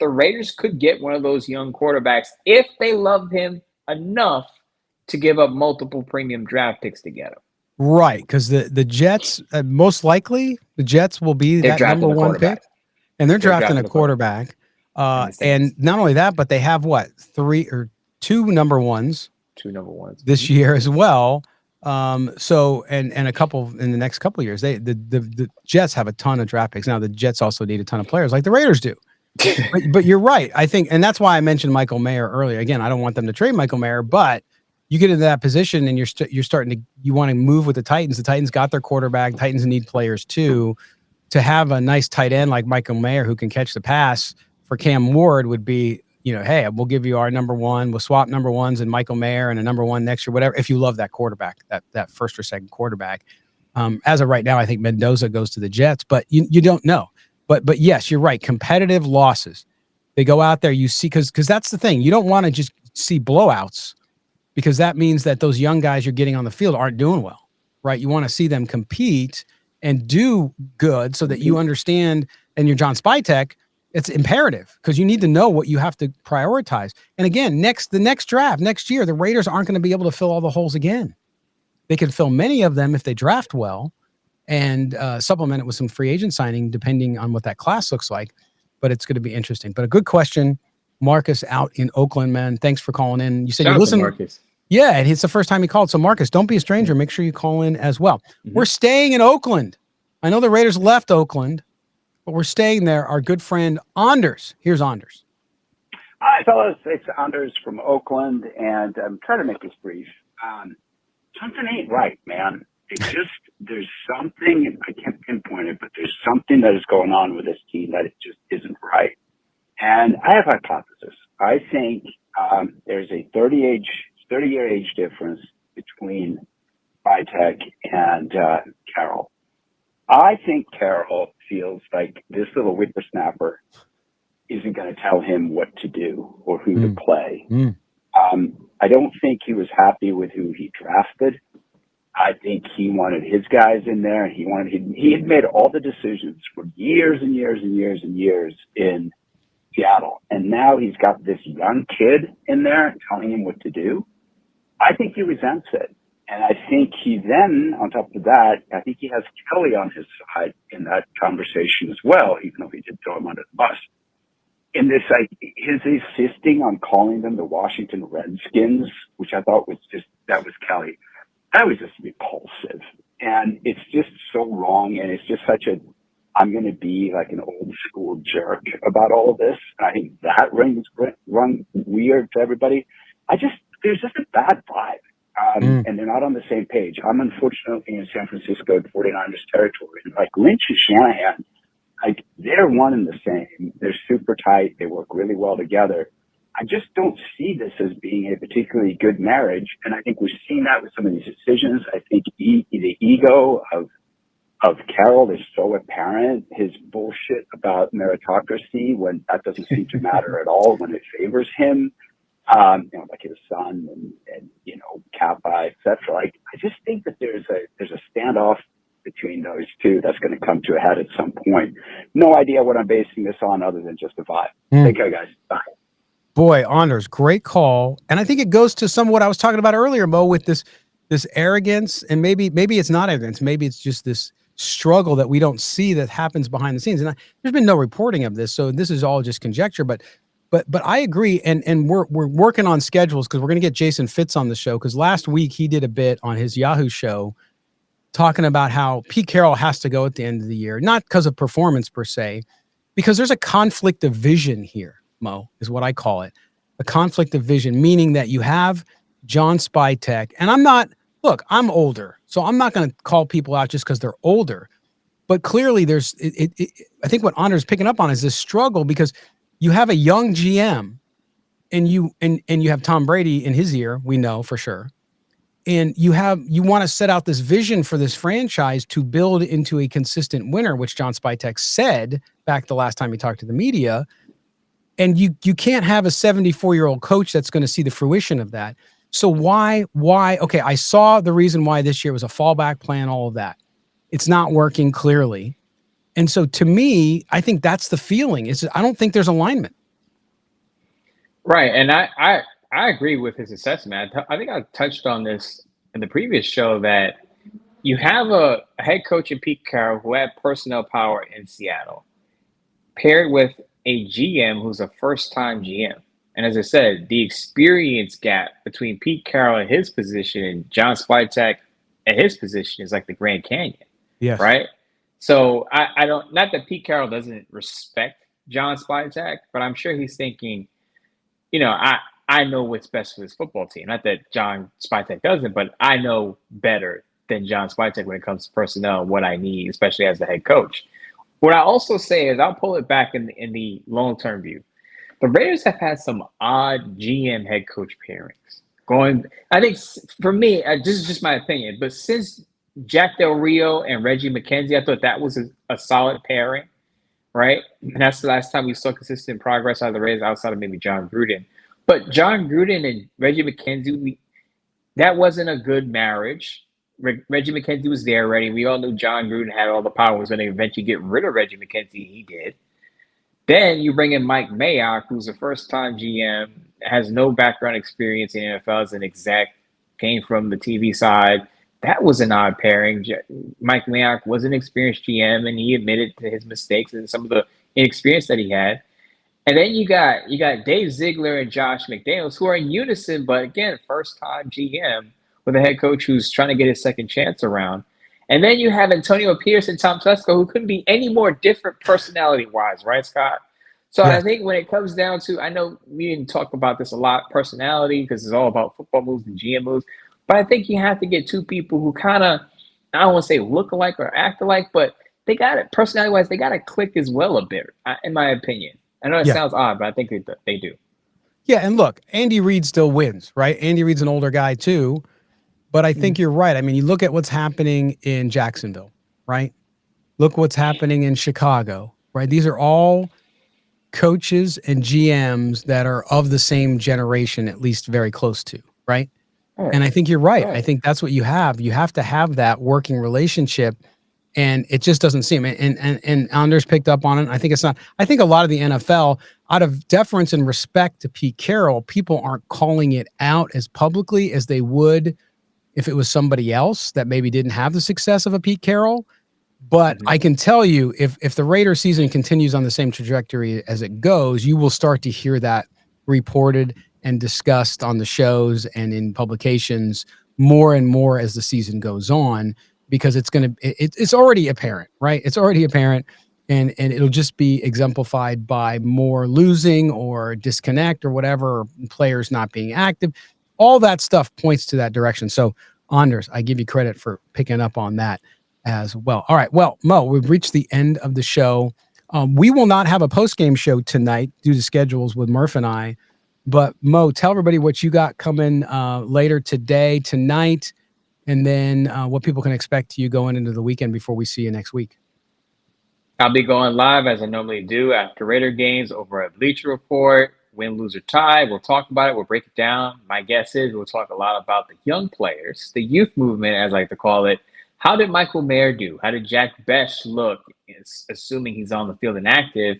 B: the Raiders could get one of those young quarterbacks if they love him enough to give up multiple premium draft picks to get him.
A: Right, because the Jets, most likely, the Jets will be that number 1 pick, and they're drafting a quarterback. And not only that, but they have 3 or 2 number ones.
B: 2 number ones
A: this year as well. So and a couple in the next couple of years. The Jets have a ton of draft picks. Now the Jets also need a ton of players like the Raiders do. but you're right. I think, and that's why I mentioned Michael Mayer earlier. Again, I don't want them to trade Michael Mayer, but you get into that position and you're starting to, you want to move with the Titans. The Titans got their quarterback. Titans need players too. To have a nice tight end like Michael Mayer who can catch the pass for Cam Ward would be, hey, we'll give you our number 1. We'll swap number 1s and Michael Mayer and a number 1 next year, whatever. If you love that quarterback, that first or second quarterback. As of right now, I think Mendoza goes to the Jets, but you don't know. But yes, you're right. Competitive losses. They go out there, you see, because that's the thing. You don't want to just see blowouts, because that means that those young guys you're getting on the field aren't doing well, right? You want to see them compete and do good so that you understand, and you're John Spytek, it's imperative because you need to know what you have to prioritize. And again, the next draft, next year, the Raiders aren't going to be able to fill all the holes again. They can fill many of them if they draft well and supplement it with some free agent signing, depending on what that class looks like. but it's going to be interesting. But a good question. Marcus out in Oakland, man. Thanks for calling in. You said
B: Shout
A: you
B: out to
A: listen.
B: Marcus.
A: Yeah, and it's the first time he called. So Marcus, don't be a stranger. Make sure you call in as well. We're staying in Oakland. I know the Raiders left Oakland, but we're staying there. Our good friend Anders. Here's Anders.
D: Hi, fellas. It's Anders from Oakland, and I'm trying to make this brief. Something ain't right, man. There's something, I can't pinpoint it, but there's something that is going on with this team that it just isn't right. And I have a hypothesis. I think there's a 30-year age difference between Spytek and Carroll. I think Carroll feels like this little whippersnapper isn't going to tell him what to do or who to play. I don't think he was happy with who he drafted. I think he wanted his guys in there. He had made all the decisions for years and years and years and years in Seattle. And now he's got this young kid in there telling him what to do. I think he resents it. And I think he then, on top of that, I think he has Kelly on his side in that conversation as well, even though he did throw him under the bus. In this, his insisting on calling them the Washington Redskins, which I thought that was Kelly. That was just repulsive. And it's just so wrong. And it's just I'm going to be like an old school jerk about all of this. And I think that rung weird to everybody. There's just a bad vibe. And they're not on the same page. I'm unfortunately in San Francisco, 49ers territory. And like Lynch and Shanahan, like they're one and the same. They're super tight. They work really well together. I just don't see this as being a particularly good marriage. And I think we've seen that with some of these decisions. I think the ego of Carroll is so apparent. His bullshit about meritocracy, when that doesn't seem to matter at all, when it favors him, like his son and Kappa, et cetera. Like, I just think that there's a standoff between those two that's going to come to a head at some point. No idea what I'm basing this on other than just a vibe. Take care, guys. Bye.
A: Boy, Anders, great call. And I think it goes to some of what I was talking about earlier, Mo, with this arrogance, and maybe it's not arrogance. Maybe it's just this struggle that we don't see that happens behind the scenes. And there's been no reporting of this, so this is all just conjecture. But I agree, and we're working on schedules because we're going to get Jason Fitz on the show, because last week he did a bit on his Yahoo show talking about how Pete Carroll has to go at the end of the year, not because of performance per se, because there's a conflict of vision here. Mo, is what I call it. A conflict of vision, meaning that you have John Spytek, and I'm older, so I'm not going to call people out just because they're older. But clearly there's, I think what Anders is picking up on is this struggle, because you have a young GM and you have Tom Brady in his ear, we know for sure. And you want to set out this vision for this franchise to build into a consistent winner, which John Spytek said back the last time he talked to the media. And you can't have a 74-year-old coach that's going to see the fruition of that. So why? Okay, I saw the reason why this year was a fallback plan, all of that. It's not working clearly. And so to me, I think that's the feeling. I don't think there's alignment.
B: Right. And I agree with his assessment. I think I touched on this in the previous show, that you have a head coach in Pete Carroll who had personnel power in Seattle, paired with a GM who's a first-time GM. And as I said, the experience gap between Pete Carroll at his position and John Spytek at his position is like the Grand Canyon.
A: Yes.
B: Right? So I don't, not that Pete Carroll doesn't respect John Spytek, but I'm sure he's thinking, I know what's best for this football team. Not that John Spytek doesn't, but I know better than John Spytek when it comes to personnel, what I need, especially as the head coach. What I also say is, I'll pull it back in the long-term view. The Raiders have had some odd GM head coach pairings. I think for me, this is just my opinion, but since Jack Del Rio and Reggie McKenzie, I thought that was a solid pairing, right? And that's the last time we saw consistent progress out of the Raiders outside of maybe John Gruden. But John Gruden and Reggie McKenzie, that wasn't a good marriage. Reggie McKenzie was there already. We all knew John Gruden had all the power. Was going to eventually get rid of Reggie McKenzie. He did. Then you bring in Mike Mayock, who's a first-time GM, has no background experience in the NFL as an exec, came from the TV side. That was an odd pairing. Mike Mayock was an experienced GM, and he admitted to his mistakes and some of the inexperience that he had. And then you got Dave Ziegler and Josh McDaniels, who are in unison, but again, first time GM with a head coach who's trying to get his second chance around. And then you have Antonio Pierce and Tom Telesco, who couldn't be any more different personality-wise, right, Scott? So
A: Yeah.
B: I think when it comes down to, I know we didn't talk about this a lot, personality, because it's all about football moves and GM moves, but I think you have to get two people who kind of, I don't want to say look alike or act alike, but they got it, personality-wise, they got to click as well a bit, in my opinion. I know it sounds odd, but I think they do.
A: Yeah, and look, Andy Reid still wins, right? Andy Reid's an older guy too, but I think you're right. I mean, you look at what's happening in Jacksonville, right? Look what's happening in Chicago, right? These are all coaches and GMs that are of the same generation, at least very close to, right? And I think you're right. I think that's what you have. You have to have that working relationship, and it just doesn't seem. And Anders picked up on it. I think it's not. I think a lot of the NFL, out of deference and respect to Pete Carroll, people aren't calling it out as publicly as they would if it was somebody else that maybe didn't have the success of a Pete Carroll. But I can tell you, if the Raiders season continues on the same trajectory as it goes, you will start to hear that reported and discussed on the shows and in publications more and more as the season goes on, because it's already apparent, right? It's already apparent, and it'll just be exemplified by more losing or disconnect or whatever, or players not being active. All that stuff points to that direction. So, Anders, I give you credit for picking up on that as well. All right. Well, Mo, we've reached the end of the show. We will not have a post-game show tonight due to schedules with Murph and I. But Mo, tell everybody what you got coming later today, tonight, and then what people can expect to you going into the weekend before we see you next week.
B: I'll be going live as I normally do after Raider games over at Bleacher Report. Win, lose, or tie. We'll talk about it. We'll break it down. My guess is we'll talk a lot about the young players, the youth movement, as I like to call it. How did Michael Mayer do? How did Jack Bech look, assuming he's on the field and active?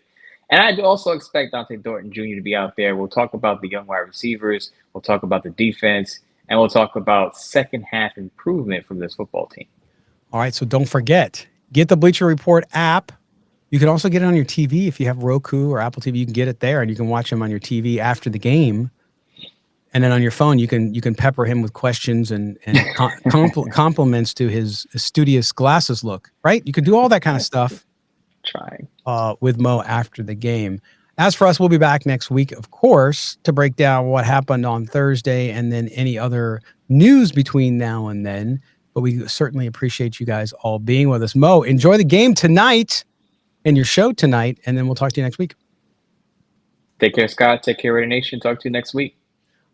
B: And I also expect Dante Thornton Jr. to be out there. We'll talk about the young wide receivers. We'll talk about the defense. And we'll talk about second half improvement from this football team.
A: All right. So don't forget, get the Bleacher Report app. You can also get it on your TV. If you have Roku or Apple TV, you can get it there, and you can watch him on your TV after the game. And then on your phone, you can pepper him with questions and compliments to his studious glasses look, right? You can do all that kind of stuff.
B: Trying.
A: With Mo after the game. As for us, we'll be back next week, of course, to break down what happened on Thursday and then any other news between now and then. But we certainly appreciate you guys all being with us. Mo, enjoy the game tonight and your show tonight, and then we'll talk to you next week.
B: Take care, Scott. Take care, Raider Nation. Talk to you next week.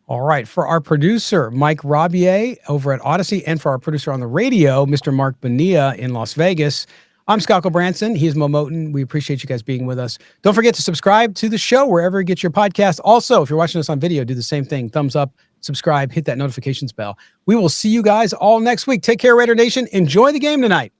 A: All right. For our producer, Mike Robier over at Odyssey, and for our producer on the radio, Mr. Mark Bonilla in Las Vegas, I'm Scott Branson. He is Mo Moten. We appreciate you guys being with us. Don't forget to subscribe to the show wherever you get your podcast. Also, if you're watching us on video, do the same thing. Thumbs up, subscribe, hit that notifications bell. We will see you guys all next week. Take care, Raider Nation. Enjoy the game tonight.